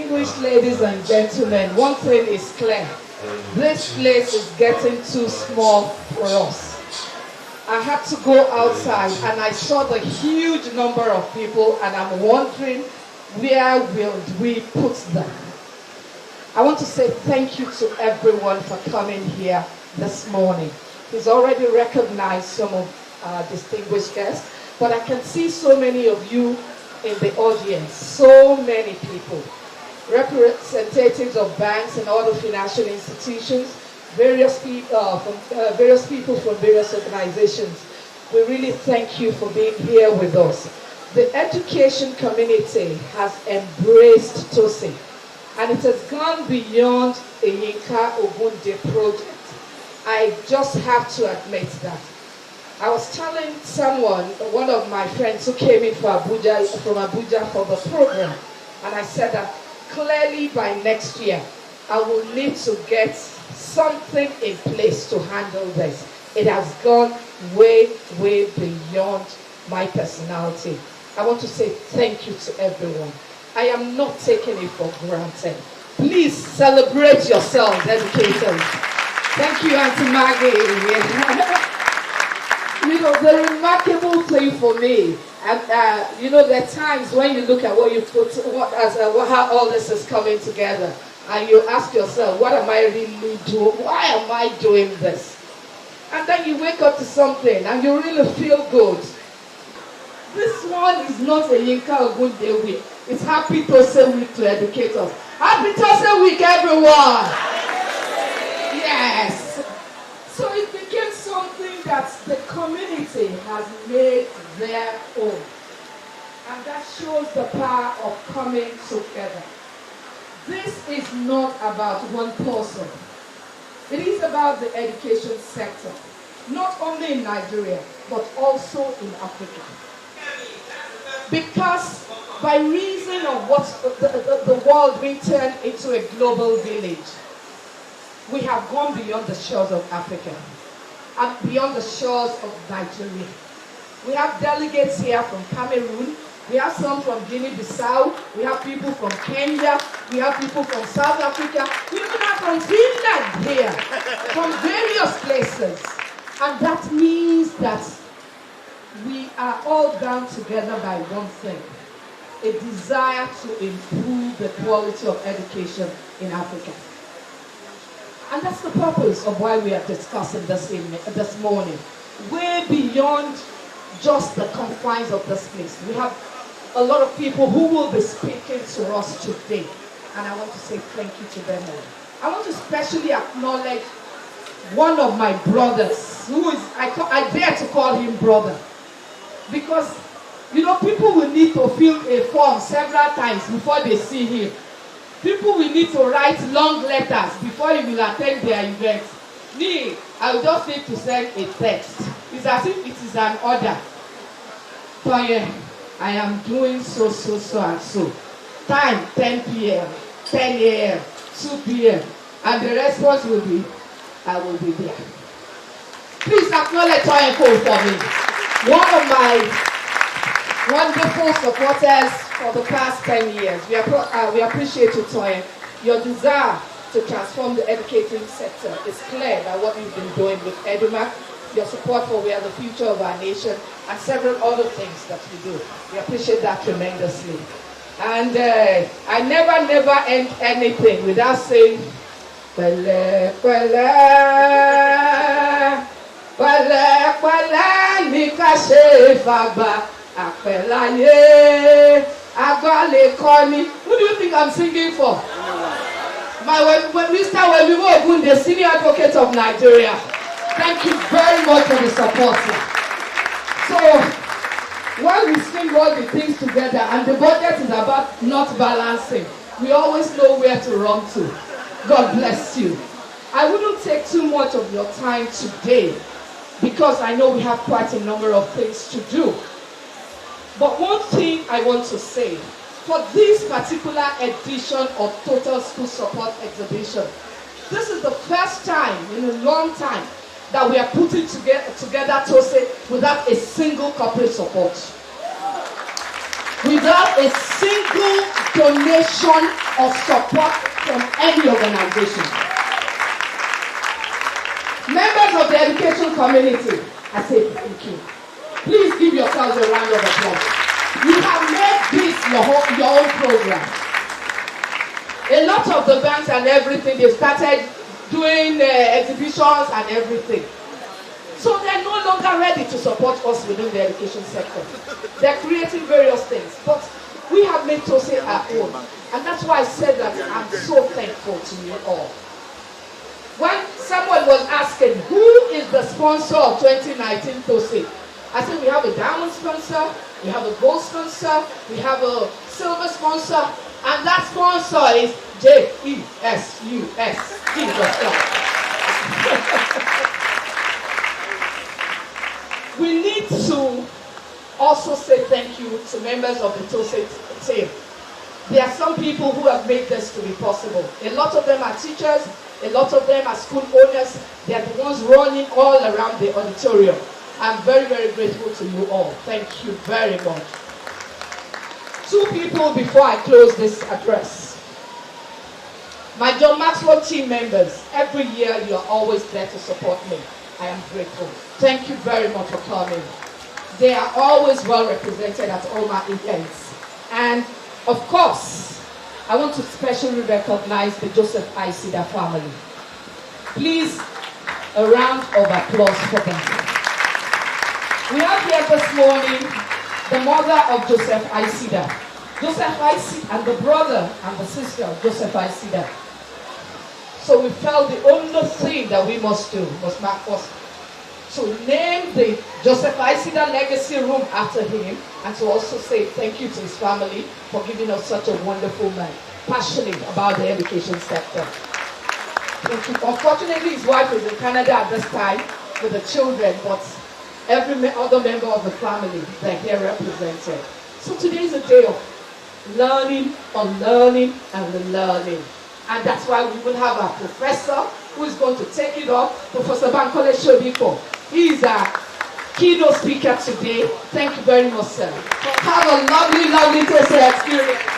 Distinguished ladies and gentlemen, one thing is clear. This place is getting too small for us. I had to go outside and I saw the huge number of people and I'm wondering where will we put them? I want to say thank you to everyone for coming here this morning. He's already recognized some of our distinguished guests, but I can see so many of you in the audience, so many people. Representatives of banks and other financial institutions, various people from various organizations. We really thank you for being here with us. The education community has embraced Tosse, and it has gone beyond a Yinka Ogunde project. I just have to admit that. I was telling someone, one of my friends who came in from Abuja for the program, and I said that clearly by next year, I will need to get something in place to handle this. It has gone way, way beyond my personality. I want to say thank you to everyone. I am not taking it for granted. Please celebrate yourselves, educators. Thank you, Auntie Maggie. You know, the remarkable thing for me, and you know, there are times when you look at what you put, how all this is coming together, and you ask yourself, what am I really doing? Why am I doing this? And then you wake up to something, and you really feel good. This one is not a Yinka Ogunde week. It's Happy Tosse Week to educators. Happy Tosse Week, everyone! Yes. So it became something that the community has made their own. And that shows the power of coming together. This is not about one person. It is about the education sector, not only in Nigeria, but also in Africa. Because by reason of what the world being turned into a global village, we have gone beyond the shores of Africa and beyond the shores of Nigeria. We have delegates here from Cameroon. We have some from Guinea-Bissau. We have people from Kenya. We have people from South Africa. We even have from Finland here, from various places. And that means that we are all bound together by one thing, a desire to improve the quality of education in Africa. And that's the purpose of why we are discussing this morning. Way beyond just the confines of this place. We have a lot of people who will be speaking to us today. And I want to say thank you to them all. I want to especially acknowledge one of my brothers, who is, I dare to call him brother. Because, you know, people will need to fill a form several times before they see him. People will need to write long letters before you will attend their events. Me, I will just need to send a text. It's as if it is an order. Toye, I am doing so and so. Time 10 p.m., 10 a.m., 2 p.m. And the response will be, I will be there. Please acknowledge Toye Cole for me. One of my wonderful supporters for the past 10 years. We appreciate you, Toye. Your desire to transform the educating sector is clear by what you've been doing with EduMac, your support for We Are the Future of Our Nation, and several other things that you do. We appreciate that tremendously. And I never end anything without saying, Pele, pele, pele, pele, ni ka se fagba. Apelaye, Agale Koni. Who do you think I'm singing for? Mr. Wemiwo Ogun, the senior advocate of Nigeria. Thank you very much for the support. So, while we string all the things together and the budget is about not balancing, we always know where to run to. God bless you. I wouldn't take too much of your time today because I know we have quite a number of things to do. But one thing I want to say, for this particular edition of Total School Support Exhibition, this is the first time in a long time that we are putting together Tosse without a single corporate support. Without a single donation or support from any organization. Members of the education community, I say thank you. Please give yourselves a round of applause. You have made this your own program. A lot of the banks and everything, they started doing exhibitions and everything. So they're no longer ready to support us within the education sector. They're creating various things. But we have made Tosse our own. And that's why I said that I'm so thankful to you all. When someone was asking, who is the sponsor of 2019 Tosse? I said we have a diamond sponsor, we have a gold sponsor, we have a silver sponsor, and that sponsor is JESUS, Jesus Christ. We need to also say thank you to members of the Tosse team. There are some people who have made this to be possible. A lot of them are teachers, a lot of them are school owners. They are the ones running all around the auditorium. I'm very, very grateful to you all. Thank you very much. Two people before I close this address. My John Maxwell team members, every year you are always there to support me. I am grateful. Thank you very much for coming. They are always well represented at all my events. And of course, I want to specially recognize the Joseph Aisida family. Please, a round of applause for them. We have here this morning the mother of Joseph Aisida. Joseph Aisida and the brother and the sister of Joseph Aisida. So we felt the only thing that we must do was to name the Joseph Aisida Legacy Room after him, and to also say thank you to his family for giving us such a wonderful man, passionate about the education sector. Unfortunately, his wife is in Canada at this time with the children, but every other member of the family, they're here represented. So today is a day of learning, unlearning, and relearning. And that's why we will have our professor who is going to take it up, Professor Bankole Shobiko. He is our keynote speaker today. Thank you very much, sir. Have a lovely, lovely Tosse experience.